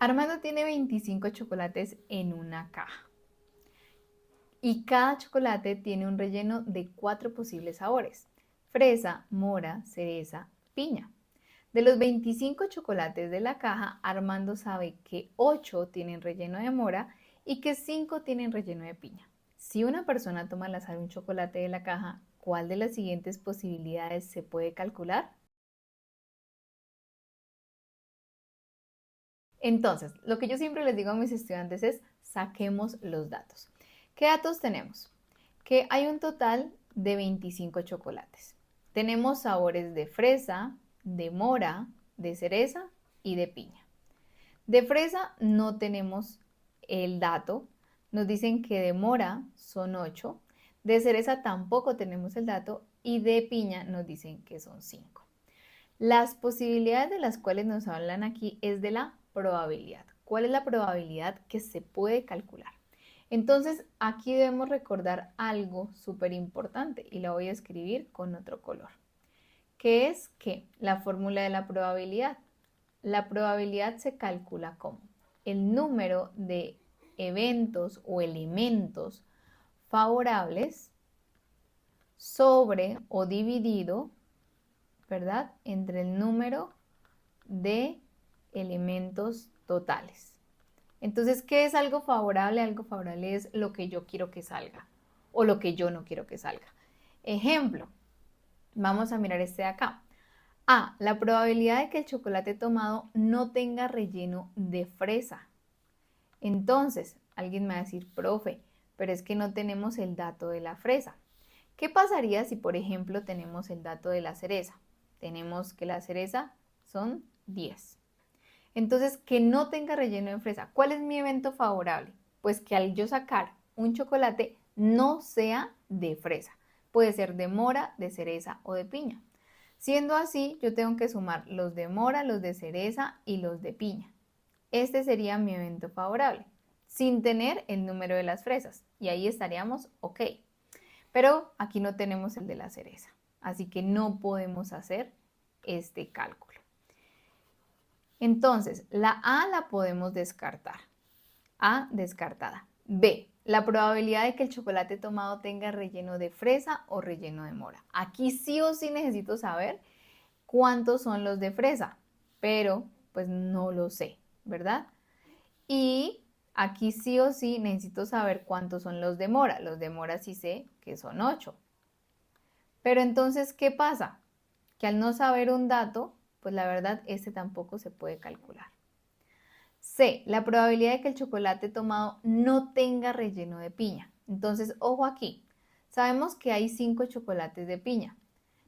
Armando tiene 25 chocolates en una caja y cada chocolate tiene un relleno de 4 posibles sabores: fresa, mora, cereza, piña. De los 25 chocolates de la caja, Armando sabe que 8 tienen relleno de mora y que 5 tienen relleno de piña. Si una persona toma al azar un chocolate de la caja, ¿cuál de las siguientes posibilidades se puede calcular? Entonces, lo que yo siempre les digo a mis estudiantes es: saquemos los datos. ¿Qué datos tenemos? Que hay un total de 25 chocolates. Tenemos sabores de fresa, de mora, de cereza y de piña. De fresa no tenemos el dato. Nos dicen que de mora son 8. De cereza tampoco tenemos el dato. Y de piña nos dicen que son 5. Las posibilidades de las cuales nos hablan aquí es de la probabilidad. ¿Cuál es la probabilidad que se puede calcular? Entonces, aquí debemos recordar algo súper importante y la voy a escribir con otro color, que es que la fórmula de la probabilidad se calcula como el número de eventos o elementos favorables sobre o dividido, ¿verdad?, entre el número de elementos totales. Entonces, ¿qué es algo favorable? Algo favorable es lo que yo quiero que salga o lo que yo no quiero que salga. Ejemplo, vamos a mirar este de acá. A, la probabilidad de que el chocolate tomado no tenga relleno de fresa. Entonces, alguien me va a decir: profe, pero es que no tenemos el dato de la fresa. ¿Qué pasaría si, por ejemplo, tenemos el dato de la cereza? Tenemos que la cereza son 10. Entonces, que no tenga relleno de fresa. ¿Cuál es mi evento favorable? Pues que al yo sacar un chocolate no sea de fresa. Puede ser de mora, de cereza o de piña. Siendo así, yo tengo que sumar los de mora, los de cereza y los de piña. Este sería mi evento favorable, sin tener el número de las fresas. Y ahí estaríamos ok. Pero aquí no tenemos el de la cereza. Así que no podemos hacer este cálculo. Entonces, la A la podemos descartar. A descartada. B, la probabilidad de que el chocolate tomado tenga relleno de fresa o relleno de mora. Aquí sí o sí necesito saber cuántos son los de fresa, pero pues no lo sé, ¿verdad? Y aquí sí o sí necesito saber cuántos son los de mora. Los de mora sí sé que son 8. Pero entonces, ¿qué pasa? Que al no saber un dato, pues la verdad este tampoco se puede calcular. C, la probabilidad de que el chocolate tomado no tenga relleno de piña. Entonces, ojo aquí, sabemos que hay 5 chocolates de piña.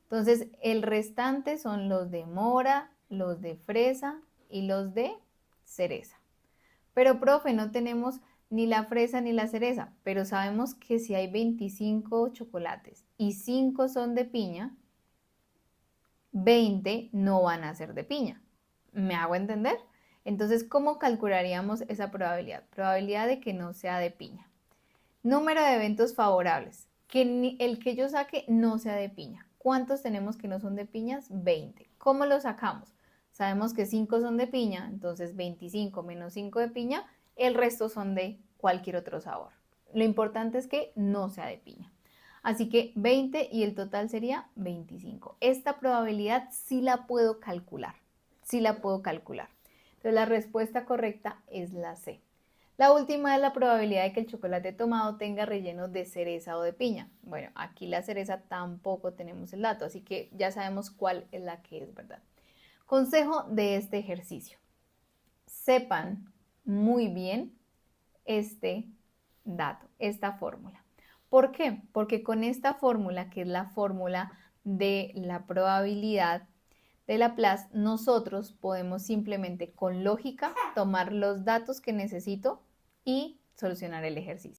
Entonces, el restante son los de mora, los de fresa y los de cereza. Pero, profe, no tenemos ni la fresa ni la cereza, pero sabemos que si hay 25 chocolates y 5 son de piña, 20 no van a ser de piña. ¿Me hago entender? Entonces, ¿cómo calcularíamos esa probabilidad? Probabilidad de que no sea de piña. Número de eventos favorables. Que el que yo saque no sea de piña. ¿Cuántos tenemos que no son de piñas? 20. ¿Cómo lo sacamos? Sabemos que 5 son de piña, entonces 25 menos 5 de piña, el resto son de cualquier otro sabor. Lo importante es que no sea de piña. Así que 20 y el total sería 25. Esta probabilidad sí la puedo calcular. Sí la puedo calcular. Entonces la respuesta correcta es la C. La última es la probabilidad de que el chocolate tomado tenga relleno de cereza o de piña. Bueno, aquí la cereza tampoco tenemos el dato, así que ya sabemos cuál es la que es verdad. Consejo de este ejercicio: sepan muy bien este dato, esta fórmula. ¿Por qué? Porque con esta fórmula, que es la fórmula de la probabilidad de Laplace, nosotros podemos simplemente con lógica tomar los datos que necesito y solucionar el ejercicio.